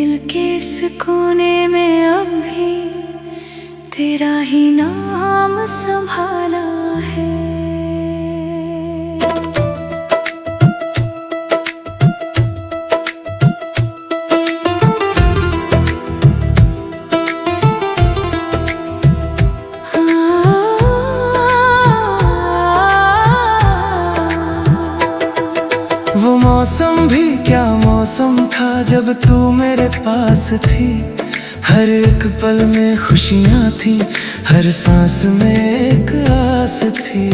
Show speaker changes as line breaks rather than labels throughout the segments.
दिल के इस कोने में अब भी तेरा ही नाम संभाला है।
वो मौसम भी क्या मौसम था जब तू मेरे पास थी। हर एक पल में खुशियाँ थी, हर सांस में एक आस थी।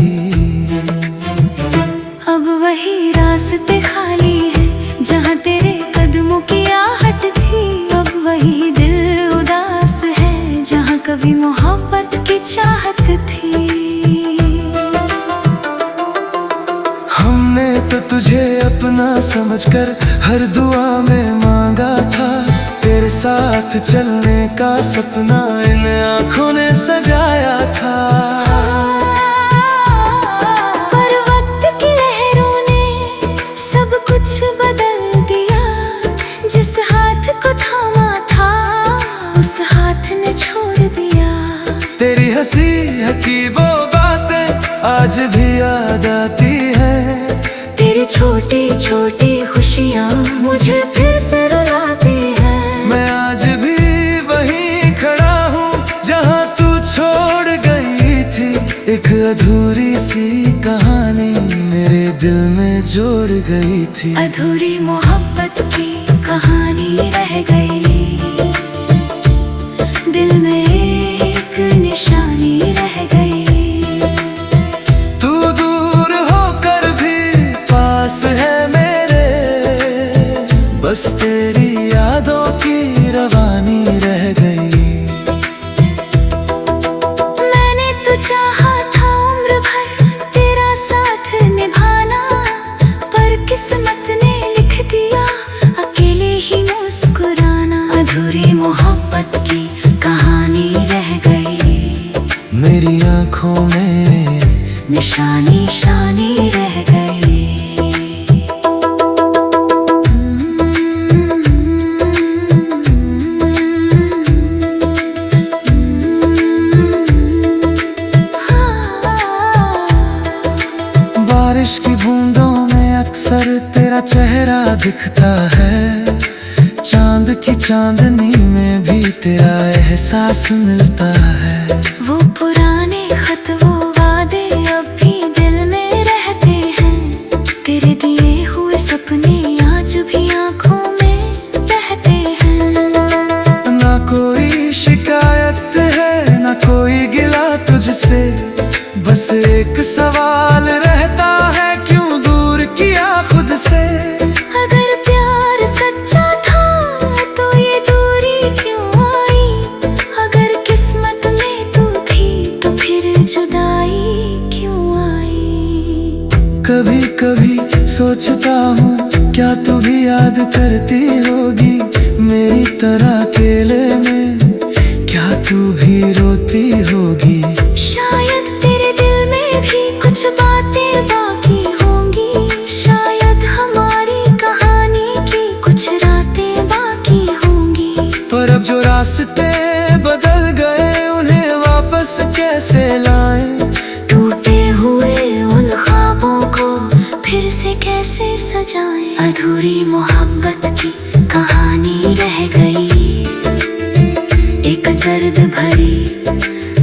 अब वही रास्ते खाली हैं जहाँ तेरे कदमों की आहट थी। अब वही दिल उदास है जहाँ कभी मोहब्बत की चाहत थी।
हमने तो तुझे अपना समझकर हर दुआ में मांगा था। तेरे साथ चलने का सपना इन आँखों ने सजाया था।
पर वक्त की लहरों ने सब कुछ बदल दिया। जिस हाथ को थामा था उस हाथ ने छोड़ दिया।
तेरी हंसी हकी वो बातें आज भी याद आती है।
तेरी छोटी छोटी खुशियाँ मुझे फिर से रुलाती हैं।
मैं आज भी वहीं खड़ा हूँ जहाँ तू छोड़ गई थी। एक अधूरी सी कहानी मेरे दिल में जोड़ गई थी।
अधूरी मोहब्बत की कहानी रह गई, दिल में एक निशानी रह गई।
तू दूर होकर भी पास है मेरे, बस तेरी यादों की रवानी रह गई।
मैंने तो चाहा था उम्र भर तेरा साथ निभाना, पर किस्मत ने लिख दिया अकेले ही मुस्कुराना। अधूरी मोहब्बत की कहानी रह गई,
मेरी आँखों में
निशानी शानी रह गई।
बारिश की बूंदों में अक्सर तेरा चेहरा दिखता है। चांद की चांदनी में भी तेरा एहसास मिलता है।
वो पुराने खत वो वादे अब भी दिल में रहते हैं। तेरे दिए हुए सपने आज भी आँखों में बहते हैं।
ना कोई शिकायत है ना कोई गिला तुझसे, बस एक सवाल रहता है क्यों दूर किया खुद से।
अगर प्यार सच्चा था तो ये दूरी क्यों आई। अगर किस्मत में तू थी तो फिर जुदाई क्यों आई।
कभी कभी सोचता हूँ क्या तू भी याद करती होगी मेरी तरह अकेले में, क्या तू भी रोती होगी।
शायद तेरे दिल में भी कुछ बातें बाकी होंगी। शायद हमारी कहानी की कुछ रातें बाकी होंगी।
पर अब जो रास्ते बदल गए उन्हें वापस कैसे लाएं।
टूटे हुए उन ख्वाबों को फिर से कैसे सजाएं। अधूरी मोहब्बत की कहानी रह गई, एक दर्द भरी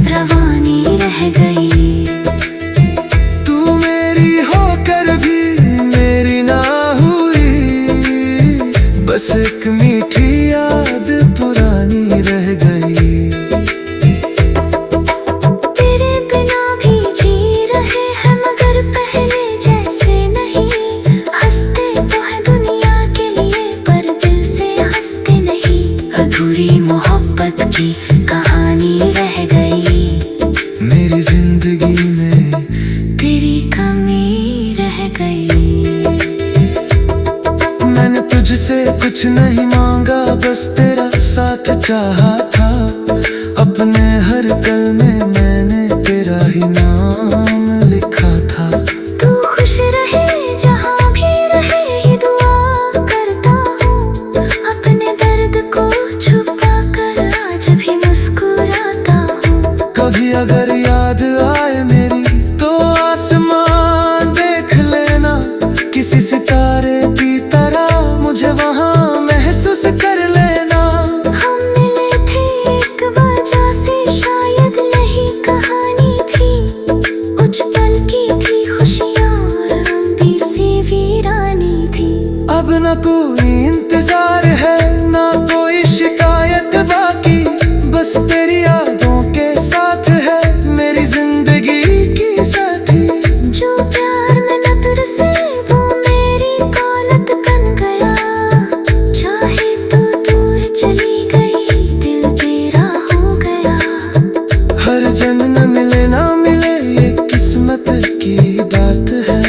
रवानी रह गई।
तू मेरी होकर भी मेरी ना हुई, बस एक मीठी याद पुरानी रह गई।
तेरे बिना भी जी रहे हैं मगर पहले जैसे नहीं। हंसते तो है दुनिया के लिए पर दिल से हंसते नहीं। अधूरी मोहब्बत की कहानी रह गई,
मेरी जिंदगी में
तेरी कमी रह गई।
मैंने तुझसे कुछ नहीं मांगा, बस तेरा साथ चाहा था। अपने हर पल में मैंने तेरा ही नाम लिखा था।
तू खुश रहे जहाँ भी रहे ये दुआ करता हूँ। अपने दर्द को
यादों के साथ है मेरी जिंदगी की साथी।
जो प्यार में न तुरसे वो मेरी दौलत बन गया। चाहे तू दूर चली गई दिल तेरा हो गया।
हर जन्म मिले ना मिले ये किस्मत की बात है।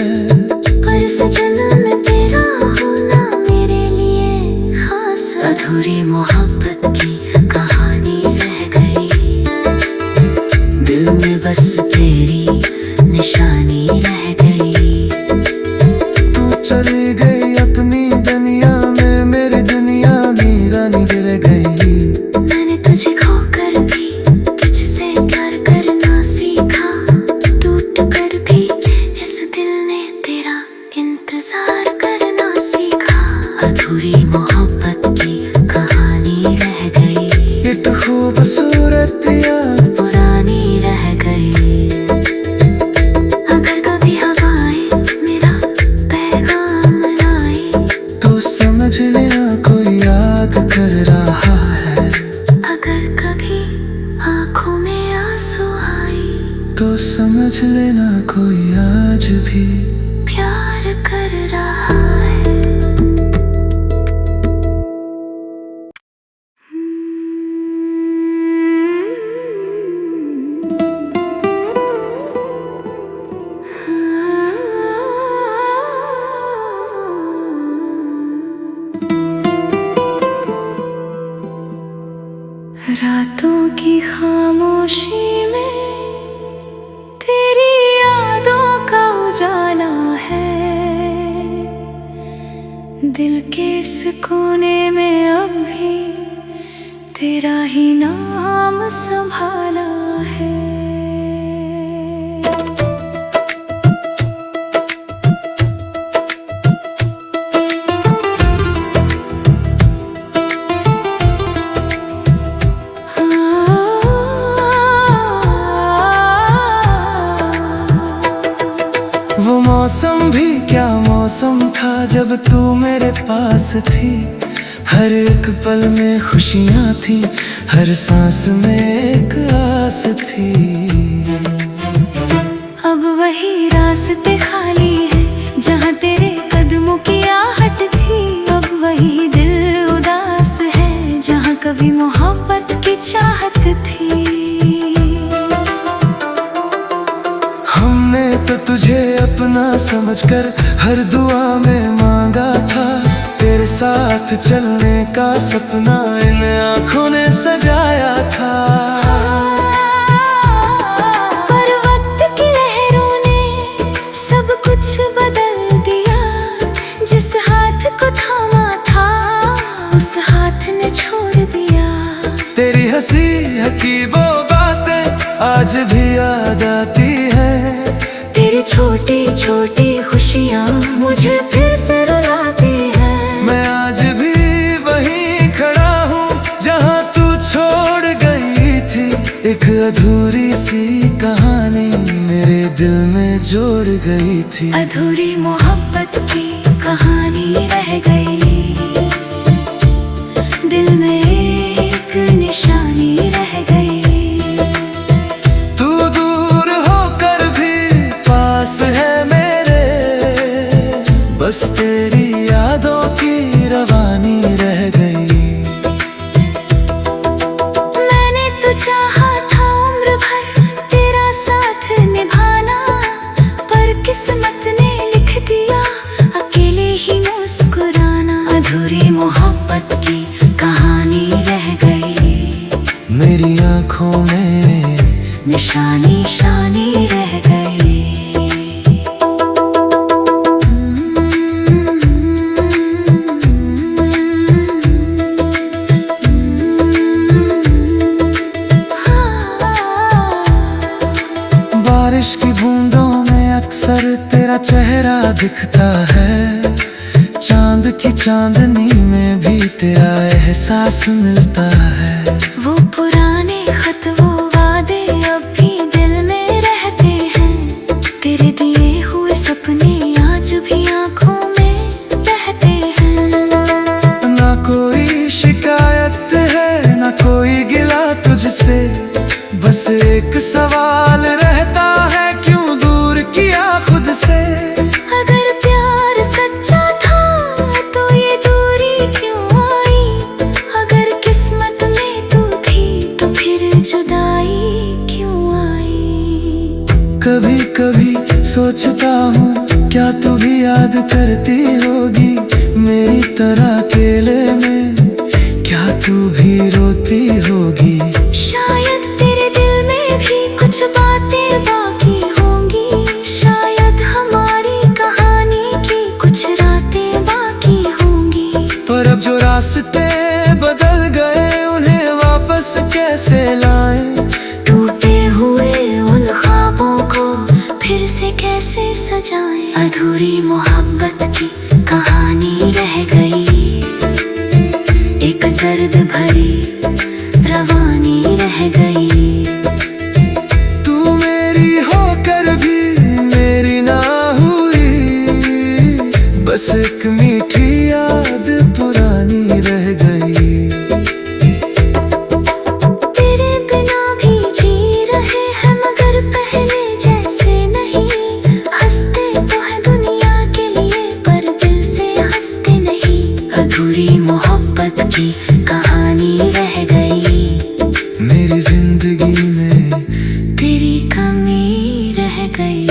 पर इस जन्म में तेरा होना मेरे लिए खास। अधूरी मोहब्बत की कहानी रह गई। दिल में बस तेरी निशानी रह गई।
तू चली गई अपनी दुनिया में मेरी दुनिया वीरानी गिर गई।
मैंने तुझे खोकर भी तुझसे प्यार करना सीखा। टूट कर भी इस दिल ने तेरा इंतजार करना सीखा। अधूरी मोहब्बत की कहानी रह गई।
एक खूबसूरत याद
पुरानी रह गई। अगर कभी हवाएं मेरा पैगाम लाए
तो समझ लेना कोई याद कर रहा है।
अगर कभी आँखों में आंसू आए
तो समझ लेना कोई आज भी
प्यार कर रहा है। रातों की खामोशी में तेरी यादों का उजाला है। दिल के इस कोने में अब भी तेरा ही नाम संभाला है।
वो मौसम भी क्या मौसम था जब तू मेरे पास थी। हर एक पल में खुशियाँ थी हर सांस में एक आस थी।
अब वही रास्ते खाली है जहाँ तेरे कदमों की आहट थी। अब वही दिल उदास है जहाँ कभी मोहब्बत की चाहत थी।
हमने तो तुझे अपना समझकर हर दुआ में मांगा था। तेरे साथ चलने का सपना इन आँखों ने सजाया था।
पर वक्त की लहरों ने सब कुछ बदल दिया। जिस हाथ को थामा था उस हाथ ने छोड़ दिया।
तेरी हंसी हकी वो बातें आज भी याद आती है।
तेरी छोटी छोटी खुशियाँ मुझे फिर से रुलाती हैं।
मैं आज भी वहीं खड़ा हूँ जहाँ तू छोड़ गई थी। एक अधूरी सी कहानी मेरे दिल में जोड़ गई थी।
अधूरी मोहब्बत की कहानी रह गई। दिल में एक निशानी रह गई।
तू दूर होकर भी पास है मेरे। बस तेरी यादों की रवानी रह गई।
मैंने तो चाहा था उम्र भर तेरा साथ निभाना। पर किस्मत ने लिख दिया अकेले ही मुस्कुराना। अधूरी मोहब्बत की कहानी रह गई।
मेरी आँखों में
निशानी शानी रह गई।
बारिश की बूंदों में अक्सर तेरा चेहरा दिखता है। चांद की चांदनी में भी तेरा एहसास मिलता है।
वो पुराने खत वो वादे अब भी दिल में रहते हैं। तेरे दिए हुए सपने आज भी आँखों में बहते हैं।
ना कोई शिकायत है ना कोई गिला तुझसे। बस एक सवाल रहता है, क्यों दूर किया खुद से।
अगर प्यार सच्चा था तो ये दूरी क्यों आई? अगर किस्मत में तू थी तो फिर जुदाई क्यों आई?
कभी कभी सोचता हूँ, क्या तू भी याद करती होगी मेरी तरह अकेले में? क्या तू भी रोती होगी?
शायद तेरे दिल में भी कुछ बातें बाकी होंगी। शायद हमारी कहानी की कुछ रातें बाकी होंगी।
पर अब जो रास्ते बदल गए उन्हें वापस कैसे लाएं?
टूटे हुए उन ख्वाबों को फिर से कैसे सजाएं? अधूरी मोहब्बत की कहानी रह गई, एक दर्द भरी रवानी रह गई।
तू मेरी होकर भी मेरी ना हुई, बस एक मीठी याद पुरानी रह गई।
तेरे बिना भी जी रहे हैं मगर पहले जैसे नहीं। हंसते तो है दुनिया के लिए पर दिल से हंसते नहीं। अधूरी मोहब्बत की कहानी रह गई,
मेरी जिंदगी में
तेरी कमी रह गई।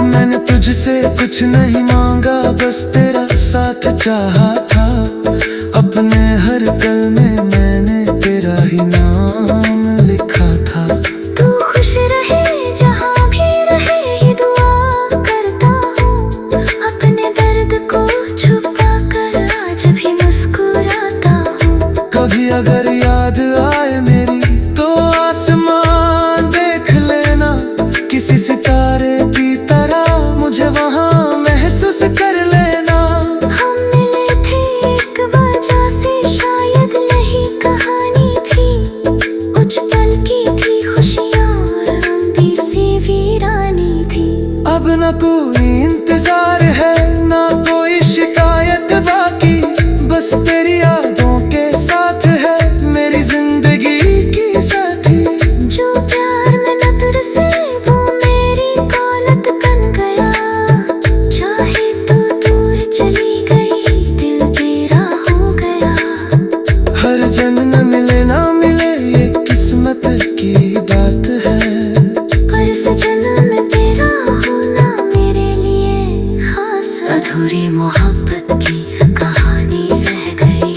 मैंने तुझसे कुछ नहीं मांगा, बस तेरा साथ चाहा था। अपने हर पल में मैंने तेरा ही नाम लिखा था।
तू खुश रहे जहाँ भी रहे ये दुआ करता हूँ। अपने दर्द को छुपा कर आज भी मुस्कुराता हूँ।
कभी अगर याद आए मेरी तो आसमान देख लेना, किसी सितारे की तरह मुझे वहाँ महसूस कर लेना।
हम मिले थे एक वजह से, शायद नहीं कहानी थी। कुछ पल की थी खुशियाँ और लंबी सी वीरानी थी।
अब न कोई इंतजार है ना कोई शिकायत बाकी, बस तेरी यादों के साथ है मेरी जिंदगी की साथी।
जो प्यार में नजर से वो मेरी दौलत बन गया। चाहे तू दूर चली गई दिल तेरा हो गया।
हर जन्म मिले ना मिले ये किस्मत की बात है,
पर इस जन्म में तेरा होना मेरे लिए खास। अधूरी मोहब्बत की कहानी रह गई,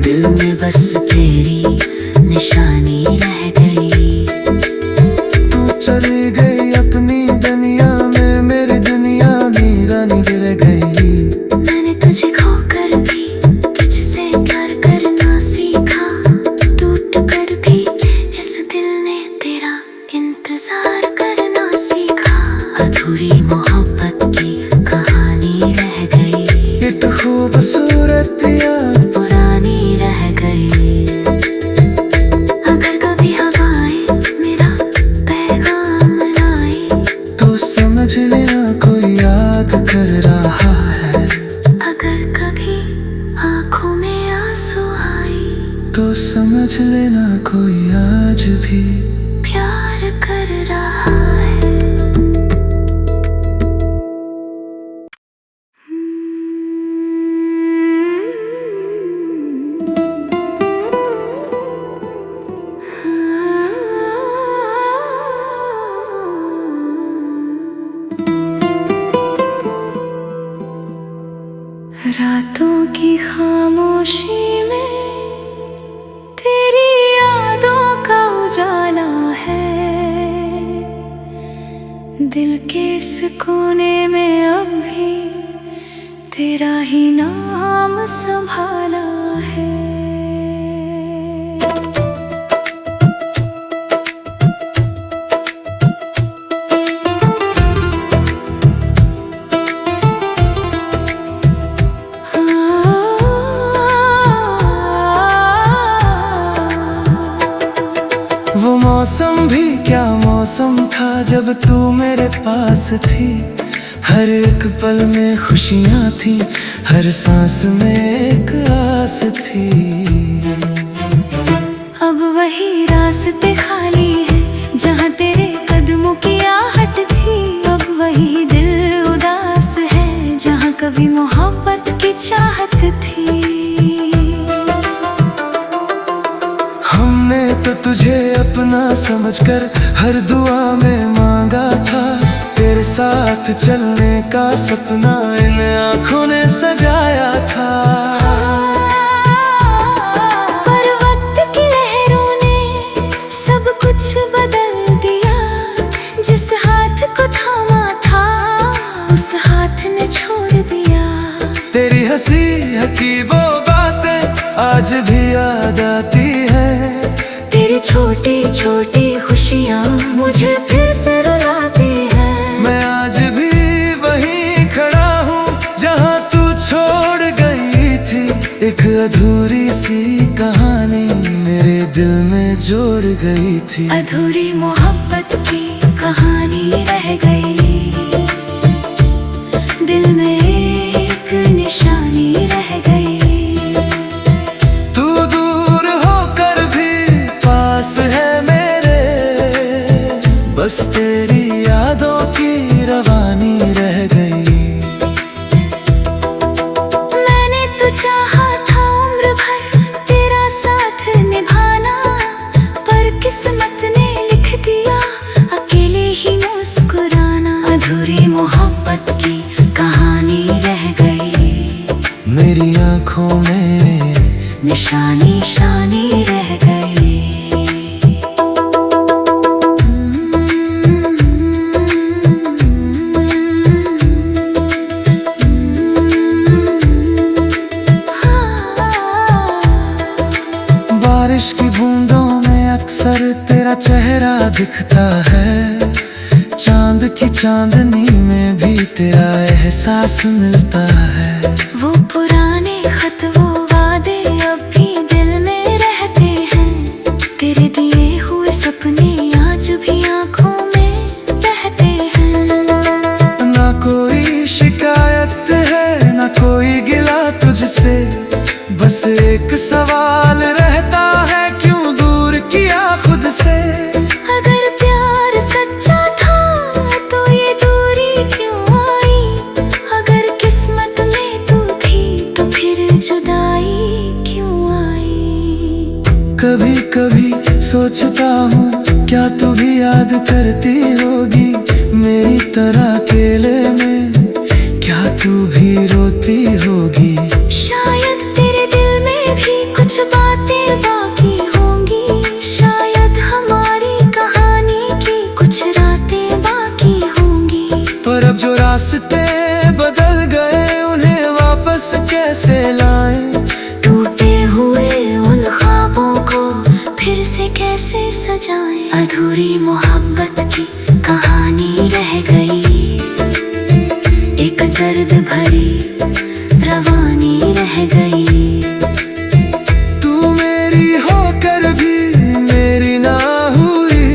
दिल में बस तेरी निशानी रह गई।
तू चली गई अपनी दुनिया में, मेरी दुनिया वीरानी गिर गई।
मैंने तुझे खोकर भी तुझसे प्यार करना सीखा। टूट कर भी इस दिल ने तेरा इंतजार करना सीखा। अधूरी मोहब्बत की कहानी रह गई,
एक खूबसूरत याद
पुरानी रह गई। अगर कभी हवाएं मेरा पैगाम लाए
तो समझ लेना कोई याद कर रहा है।
अगर कभी आँखों में आंसू आए
तो समझ लेना कोई आज भी
प्यार कर रहा है। रातों की खामोशी में तेरी यादों का उजाला है। दिल के इस कोने में अब भी तेरा ही नाम संभाला है।
वो मौसम भी क्या मौसम था जब तू मेरे पास थी। हर एक पल में खुशियाँ थी, हर सांस में एक आस थी।
वही रास्ते खाली है जहाँ तेरे कदमों की आहट थी। अब वही दिल उदास है जहाँ कभी मोहब्बत की चाहत थी।
हमने तो तुझे अपना समझकर हर दुआ में मांगा था। तेरे साथ चलने का सपना इन आँखों ने सजाया था।
पर वक्त की लहरों ने सब कुछ बदल दिया। जिस हाथ को थामा था उस हाथ ने छोड़ दिया।
तेरी हंसी हकी वो बातें आज भी याद आती है।
तेरी छोटी छोटी खुशियाँ मुझे फिर से रुलाती हैं।
मैं आज भी वहीं खड़ा हूँ जहाँ तू छोड़ गई थी। एक अधूरी सी कहानी मेरे दिल में जोड़ गई थी।
अधूरी मोहब्बत की कहानी रह गई, दिल में एक निशानी रह गई।
तू दूर होकर भी पास है मेरे, बस तेरी यादों की रवानी रह गई।
मैंने तो चाहा था उम्र भर तेरा साथ निभाना, पर किस्मत ने लिख दिया अकेले ही मुस्कुराना। अधूरी मोहब्बत की कहानी रह गई,
मेरी आँखों में
निशानी शानी रह गई।
बारिश की बूंदों में अक्सर तेरा चेहरा दिखता है। चांद की चांदनी में भी तेरा एहसास मिलता है।
वो पुराने खत वो वादे अब भी दिल में रहते हैं। तेरे दिए हुए सपने आज भी आंखों में बहते हैं।
ना कोई शिकायत है ना कोई गिला तुझसे, बस एक सवाल रहता है क्यों दूर किया खुद से।
अगर प्यार सच्चा था तो ये दूरी क्यों आई। अगर किस्मत में तू थी तो फिर जुदाई क्यों आई।
कभी कभी सोचता हूँ क्या तू भी याद करती होगी मेरी तरह अकेले में, क्या तू भी रोती होगी।
शायद तेरे दिल में भी कुछ बातें बाकी होंगी। शायद हमारी कहानी की कुछ रातें बाकी होंगी।
पर अब जो रास्ते बदल गए उन्हें वापस कैसे लाएं।
टूटे हुए उन ख्वाबों को फिर से कैसे सजाएं। अधूरी मोहब्बत की कहानी रह गई, एक दर्द भरी रवानी रह गई।
तू मेरी होकर भी मेरी ना हुई,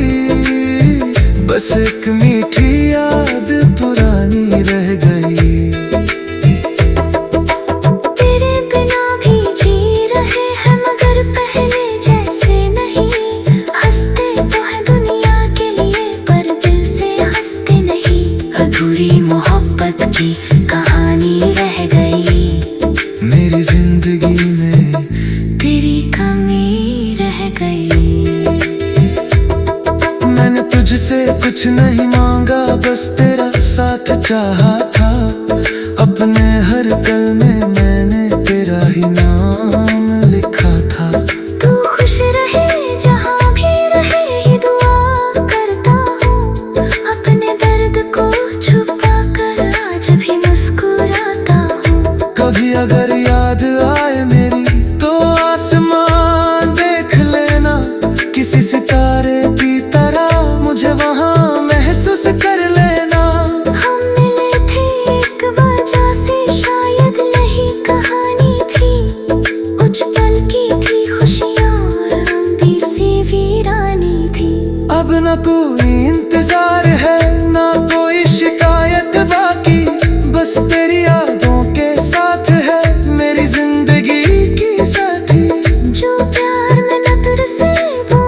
बस एक मीठी याद पुरानी रह गई।
तेरे बिना भी जी रहे हैं मगर पहले जैसे नहीं। हंसते तो है दुनिया के लिए पर दिल से हंसते नहीं। अधूरी मोहब्बत की कहानी रह गई,
मेरी जिंदगी में
तेरी कमी रह गई।
मैंने तुझसे कुछ नहीं मांगा, बस तेरा साथ चाहा था। अपने हर पल में मैंने तेरा ही नाम लिखा था।
तू खुश रहे जहाँ भी रहे ये दुआ करता हूँ। अपने दर्द को छुपा कर आज भी मुस्कुराता हूँ।
कभी अगर याद आए मेरी तो आसमान देख लेना, किसी सितारे की तरह मुझे वहाँ महसूस कर लेना।
हम मिले थे एक वजह से शायद नहीं कहानी थी। कुछ पल की थी खुशियाँ और लंबी सी वीरानी थी।
अब न कोई इंतजार है ना कोई शिकायत बाकी, बस तेरी यादों के साथ है मेरी जिंदगी की साथी।
जो प्यार में नजर से वो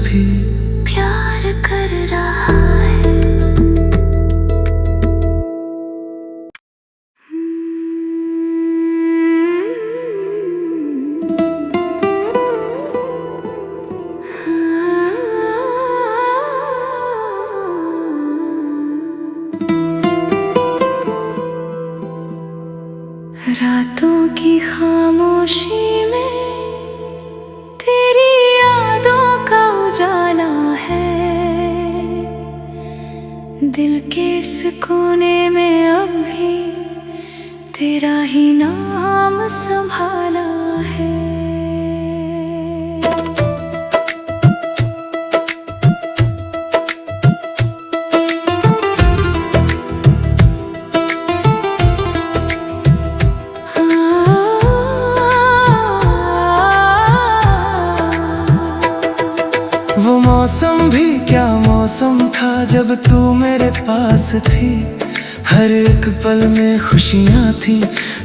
भी
प्यार कर रहा है। रातों की खामोशी में तेरी यादों का उजाला है। दिल के इस कोने में अब भी तेरा ही नाम संभाला है।
वो मौसम भी क्या मौसम था जब तू मेरे पास थी। हर एक पल में खुशियाँ थी,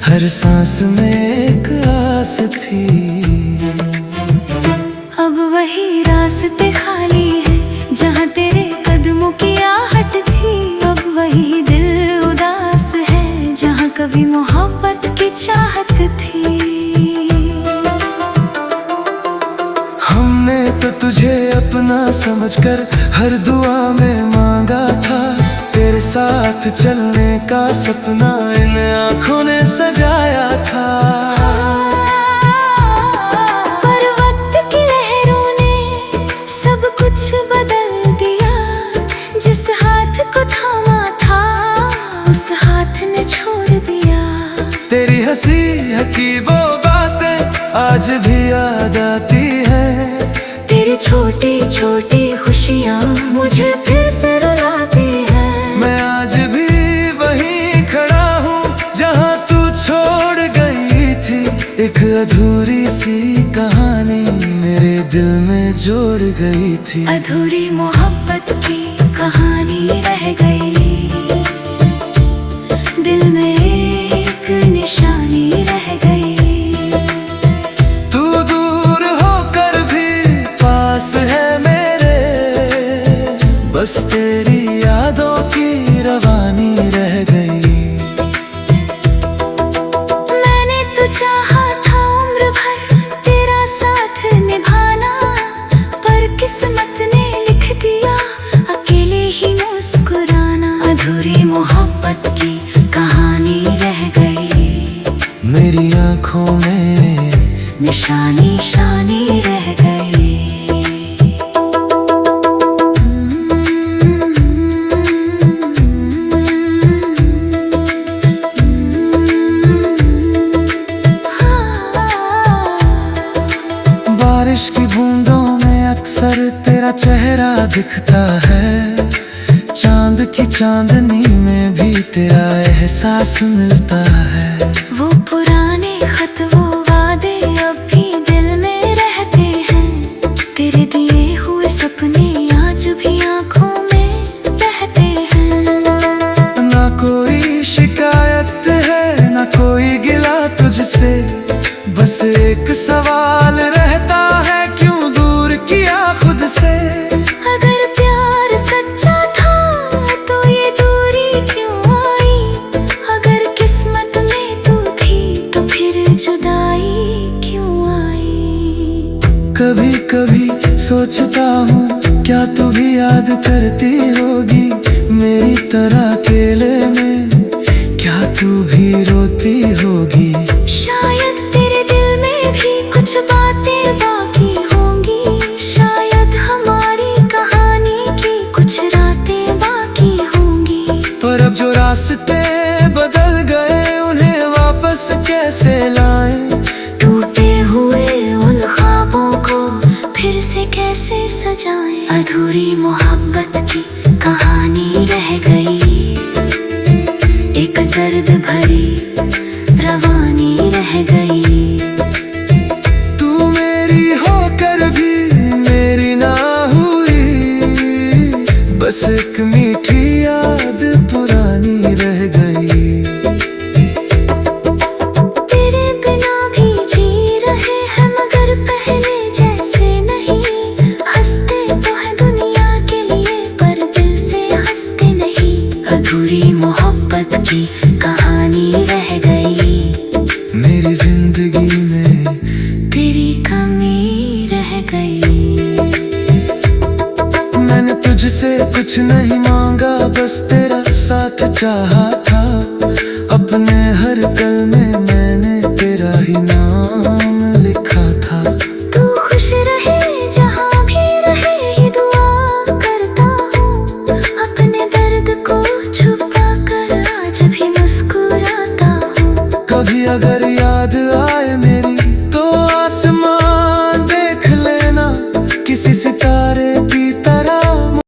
हर सांस में एक आस थी।
अब वही रास्ते खाली है जहाँ तेरे कदमों की आहट थी। अब वही दिल उदास है जहाँ कभी मोहब्बत की चाहत थी।
हमने तो तुझे अपना समझकर हर दुआ में मांगा था। तेरे साथ चलने का सपना इन आँखों ने सजाया था।
पर वक्त की लहरों ने सब कुछ बदल दिया। जिस हाथ को थामा था उस हाथ ने छोड़ दिया।
तेरी हंसी की वो बातें आज भी याद आती है।
तेरी छोटी छोटी खुशियाँ मुझे फिर से रुलाती हैं।
मैं आज भी वहीं खड़ा हूँ जहाँ तू छोड़ गई थी। एक अधूरी सी कहानी मेरे दिल में जोड़ गई थी।
अधूरी मोहब्बत की कहानी रह गई, दिल में एक निशानी रह गई।
तू दूर होकर भी पास है मेरे, बस तेरी यादों की रवानी रह गई।
मैंने तो चाहा था उम्र भर तेरा साथ निभाना, पर किस्मत ने लिख दिया अकेले ही मुस्कुराना। अधूरी मोहब्बत की कहानी रह गई,
मेरी आँखों में
निशानी शानी रह गई।
बारिश की बूंदों में अक्सर तेरा चेहरा दिखता है। चांद की चांदनी में भी तेरा एहसास मिलता है।
वो पुराने खत वो वादे अब भी दिल में रहते हैं। तेरे दिए हुए सपने आज भी आंखों में बहते हैं।
ना कोई शिकायत है ना कोई गिला तुझसे, बस एक सवाल रहता है क्यों दूर किया खुद से।
अगर प्यार सच्चा था तो ये दूरी क्यों आई। अगर किस्मत में तू थी तो फिर जुदाई क्यों आई।
कभी कभी सोचता हूँ क्या तू भी याद करती होगी मेरी तरह अकेले में, क्या तू भी रोती होगी।
शायद तेरे दिल में भी कुछ बातें बाकी होंगी। शायद हमारी कहानी की कुछ रातें बाकी होंगी।
पर अब जो रास्ते बदल गए उन्हें वापस कैसे लाएं।
टूटे हुए उन ख्वाबों को फिर से कैसे सजाएं। अधूरी मोहब्बत की कहानी रह गई, एक दर्द भरी रवानी रह गई।
तू मेरी होकर भी मेरी ना हुई, बस एक मीठी याद पुरानी रह गई।
तेरे बिना भी जी रहे हैं मगर पहले जैसे नहीं। हंसते
तुझसे कुछ नहीं मांगा, बस तेरा साथ चाहा था। अपने